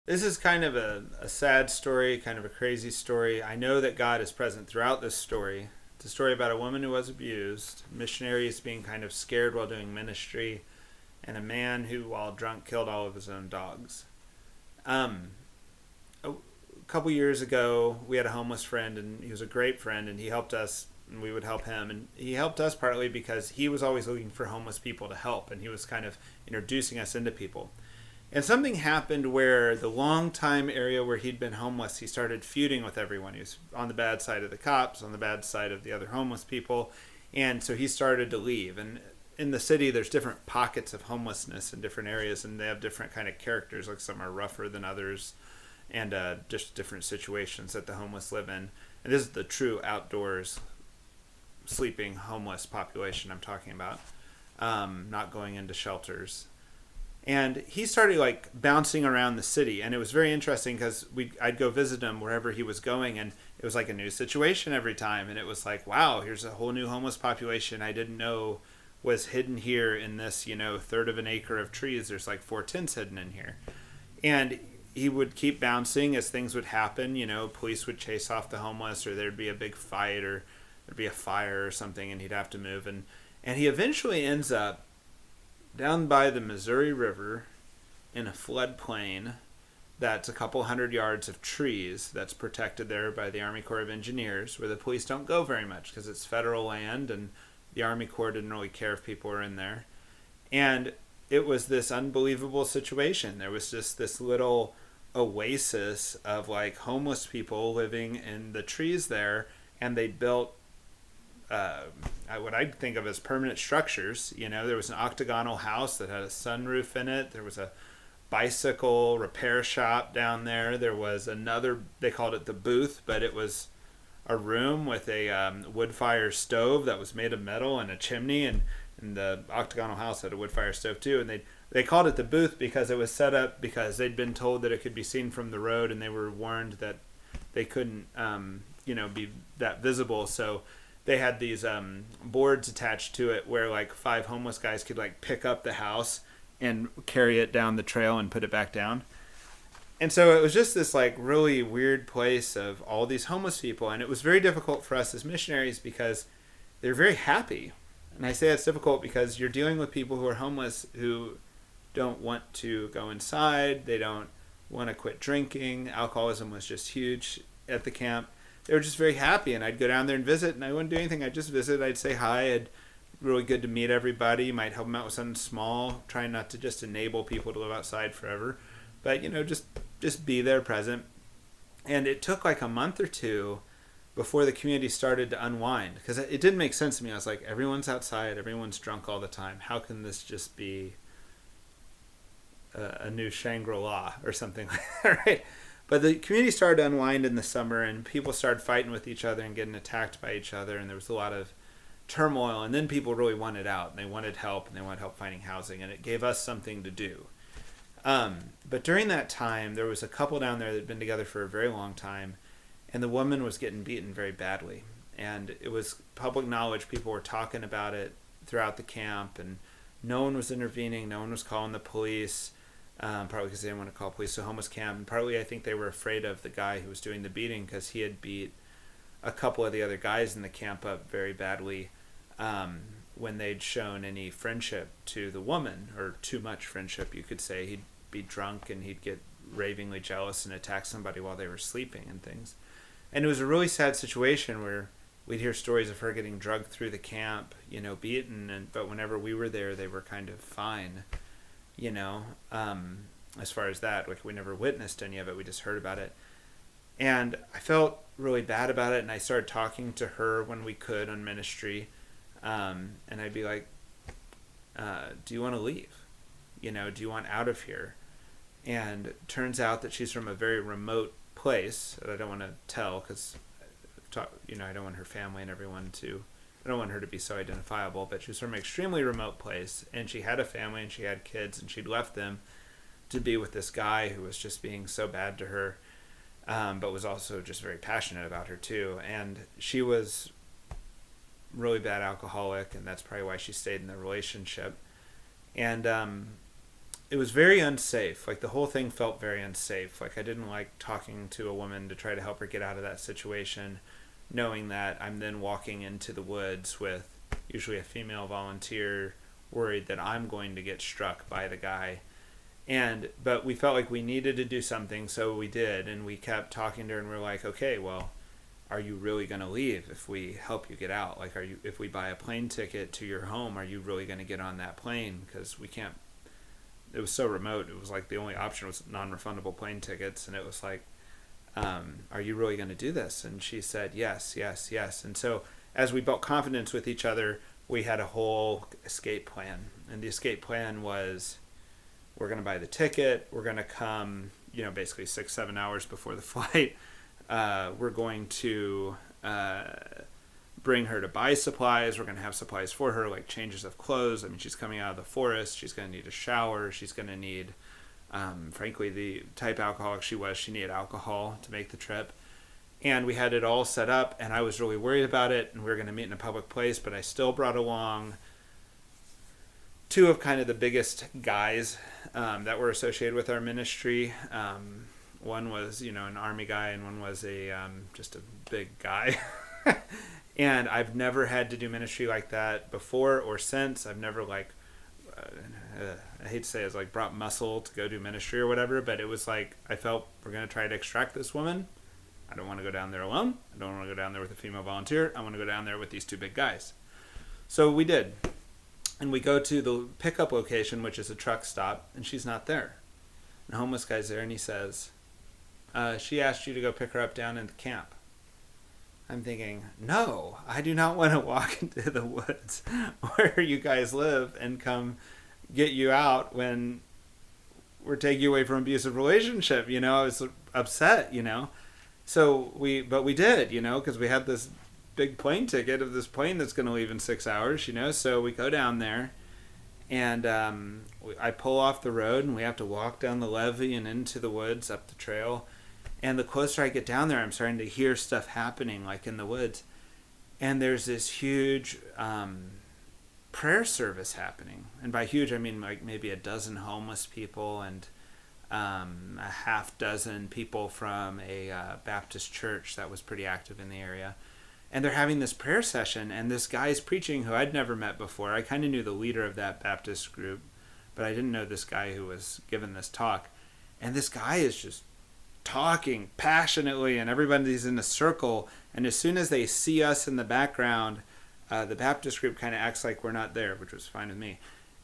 This is kind of a sad story, kind of a crazy story. I know that God is present throughout this story. It's a story about a woman who was abused, missionaries being kind of scared while doing ministry, and a man who, while drunk, killed all of his own dogs. Um, a couple years ago, we had a homeless friend, and he was a great friend, and he helped us, and we would help him. And he helped us partly because he was always looking for homeless people to help, and he was kind of introducing us into people. And something happened where the long time area where he'd been homeless, he started feuding with everyone. He was on the bad side of the cops, on the bad side of the other homeless people. And so he started to leave. And in the city, there's different pockets of homelessness in different areas, and they have different kind of characters. Like some are rougher than others, and just different situations that the homeless live in. And this is the true outdoors sleeping homeless population I'm talking about, not going into shelters. And he started like bouncing around the city, and it was very interesting because I'd go visit him wherever he was going, and it was like a new situation every time. And it was like, wow, here's a whole new homeless population I didn't know was hidden here in this, third of an acre of trees. There's like four tents hidden in here. And he would keep bouncing as things would happen. Police would chase off the homeless, or there'd be a big fight, or there'd be a fire or something, and he'd have to move. And he eventually ends up down by the Missouri River in a floodplain that's a couple hundred yards of trees that's protected there by the Army Corps of Engineers, where the police don't go very much because it's federal land, and the Army Corps didn't really care if people were in there. And it was this unbelievable situation. There was just this little oasis of like homeless people living in the trees there, and they built what I'd think of as permanent structures. There was an octagonal house that had a sunroof in it. There was a bicycle repair shop down there. There was another, they called it the booth, but it was a room with a wood fire stove that was made of metal and a chimney, and the octagonal house had a wood fire stove too. And they called it the booth because it was set up because they'd been told that it could be seen from the road, and they were warned that they couldn't be that visible. So they had these boards attached to it where like five homeless guys could like pick up the house and carry it down the trail and put it back down. And so it was just this like really weird place of all these homeless people. And it was very difficult for us as missionaries because they're very happy. And I say it's difficult because you're dealing with people who are homeless who don't want to go inside. They don't want to quit drinking. Alcoholism was just huge at the camp. They were just very happy, and I'd go down there and visit, and I wouldn't do anything. I'd just visit. I'd say hi. I'd really good to meet everybody. Might help them out with something small, trying not to just enable people to live outside forever, but just be there, present. And it took like a month or two before the community started to unwind, because it didn't make sense to me. I was like, everyone's outside, everyone's drunk all the time. How can this just be a new Shangri-La or something like that, right? But the community started to unwind in the summer, and people started fighting with each other and getting attacked by each other, and there was a lot of turmoil. And then people really wanted out, and they wanted help, and they wanted help finding housing, and it gave us something to do. But during that time, there was a couple down there that had been together for a very long time, and the woman was getting beaten very badly. And it was public knowledge. People were talking about it throughout the camp, and no one was intervening. No one was calling the police. Partly because they didn't want to call police to homeless camp, and partly I think they were afraid of the guy who was doing the beating because he had beat a couple of the other guys in the camp up very badly when they'd shown any friendship to the woman, or too much friendship, you could say. He'd be drunk and he'd get ravingly jealous and attack somebody while they were sleeping and things. And it was a really sad situation where we'd hear stories of her getting drugged through the camp, beaten, but whenever we were there, they were kind of fine. As far as that, like we never witnessed any of it, we just heard about it. And I felt really bad about it, and I started talking to her when we could on ministry, and I'd be like, do you want to leave? Do you want out of here? And it turns out that she's from a very remote place that I don't want to tell because, I don't want her family and everyone to, I don't want her to be so identifiable, but she was from an extremely remote place, and she had a family and she had kids, and she'd left them to be with this guy who was just being so bad to her, but was also just very passionate about her too. And she was really bad alcoholic, and that's probably why she stayed in the relationship. And it was very unsafe. Like the whole thing felt very unsafe. Like I didn't like talking to a woman to try to help her get out of that situation, knowing that I'm then walking into the woods with usually a female volunteer, worried that I'm going to get struck by the guy. But we felt like we needed to do something, so we did, and we kept talking to her, and we're like, okay, well, are you really going to leave if we help you get out? Like, if we buy a plane ticket to your home, are you really going to get on that plane? Because we can't. It was so remote. It was like the only option was non-refundable plane tickets, and it was like, are you really going to do this? And she said, yes, yes, yes. And so as we built confidence with each other, we had a whole escape plan. And the escape plan was, we're going to buy the ticket. We're going to come, basically 6-7 hours before the flight. We're going to bring her to buy supplies. We're going to have supplies for her, like changes of clothes. I mean, she's coming out of the forest. She's going to need a shower. She's going to need, frankly, the type alcoholic she was, she needed alcohol to make the trip. And we had it all set up, and I was really worried about it, and we were going to meet in a public place, but I still brought along two of kind of the biggest guys that were associated with our ministry. One was, an army guy, and one was just a big guy. And I've never had to do ministry like that before or since. I've never I hate to say it's like brought muscle to go do ministry or whatever, but it was like, I felt we're going to try to extract this woman. I don't want to go down there alone. I don't want to go down there with a female volunteer. I want to go down there with these two big guys. So we did. And we go to the pickup location, which is a truck stop, and she's not there. And the homeless guy's there, and he says, she asked you to go pick her up down in the camp. I'm thinking, no, I do not want to walk into the woods where you guys live and come get you out when we're taking you away from an abusive relationship. I was upset, So we did, because we had this big plane ticket of this plane that's going to leave in 6 hours, So we go down there, and I pull off the road, and we have to walk down the levee and into the woods, up the trail. And the closer I get down there, I'm starting to hear stuff happening, like in the woods. And there's this huge prayer service happening. And by huge, I mean like maybe a dozen homeless people and a half dozen people from a Baptist church that was pretty active in the area. And they're having this prayer session, and this guy's preaching who I'd never met before. I kind of knew the leader of that Baptist group, but I didn't know this guy who was giving this talk. And this guy is just talking passionately, and everybody's in a circle, and as soon as they see us in the background, the Baptist group kind of acts like we're not there, which was fine with me.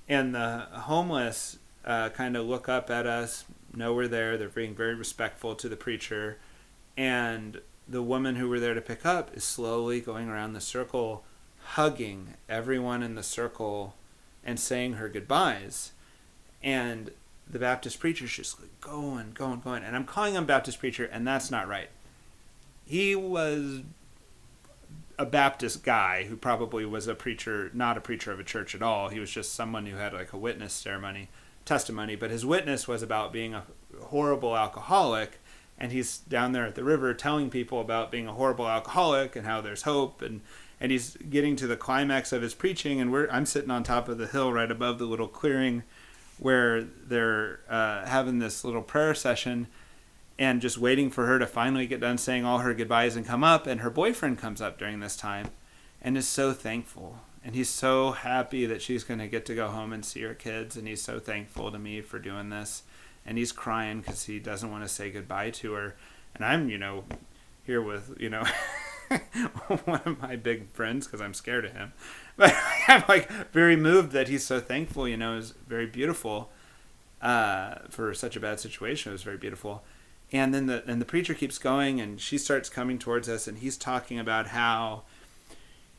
And the homeless kind of look up at us, know we're there. They're being very respectful to the preacher, and the woman who we're there to pick up is slowly going around the circle, hugging everyone in the circle and saying her goodbyes. And the Baptist preacher's just like going. And I'm calling him Baptist preacher, and that's not right. He was a Baptist guy who probably was a preacher, not a preacher of a church at all. He was just someone who had like a witness testimony, but his witness was about being a horrible alcoholic, and he's down there at the river telling people about being a horrible alcoholic and how there's hope, and he's getting to the climax of his preaching, and I'm sitting on top of the hill right above the little clearing where they're having this little prayer session, and just waiting for her to finally get done saying all her goodbyes and come up. And her boyfriend comes up during this time and is so thankful, and he's so happy that she's going to get to go home and see her kids, and he's so thankful to me for doing this, and he's crying because he doesn't want to say goodbye to her. And I'm here with one of my big friends because I'm scared of him. But I'm like very moved that he's so thankful, it was very beautiful for such a bad situation. It was very beautiful. And then the preacher keeps going, and she starts coming towards us, and he's talking about how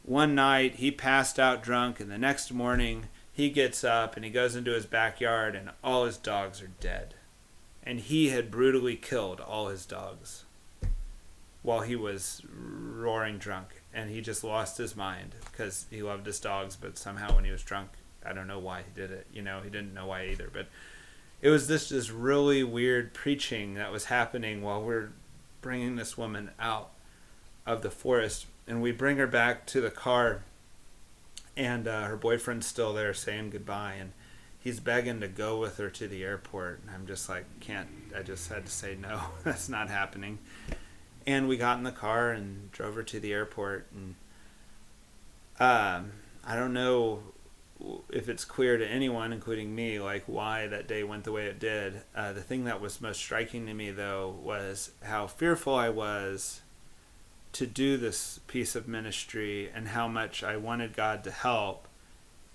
one night he passed out drunk, and the next morning he gets up and he goes into his backyard, and all his dogs are dead. And he had brutally killed all his dogs while he was roaring drunk. And he just lost his mind because he loved his dogs, but somehow when he was drunk, I don't know why he did it. He didn't know why either. But it was this really weird preaching that was happening while we're bringing this woman out of the forest. And we bring her back to the car, and her boyfriend's still there saying goodbye. And he's begging to go with her to the airport. And I'm just like, can't. I just had to say, no, that's not happening. And we got in the car and drove her to the airport. And I don't know if it's clear to anyone, including me, like why that day went the way it did. The thing that was most striking to me, though, was how fearful I was to do this piece of ministry and how much I wanted God to help,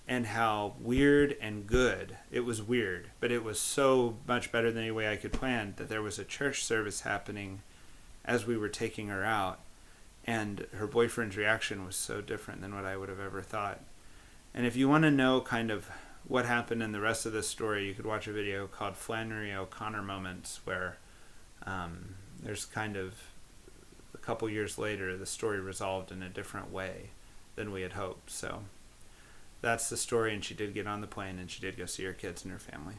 and how weird and good. It was weird, but it was so much better than any way I could plan that there was a church service happening as we were taking her out, and her boyfriend's reaction was so different than what I would have ever thought. And if you want to know kind of what happened in the rest of this story, you could watch a video called Flannery O'Connor Moments, where there's kind of a couple years later the story resolved in a different way than we had hoped. So that's the story, and she did get on the plane and she did go see her kids and her family.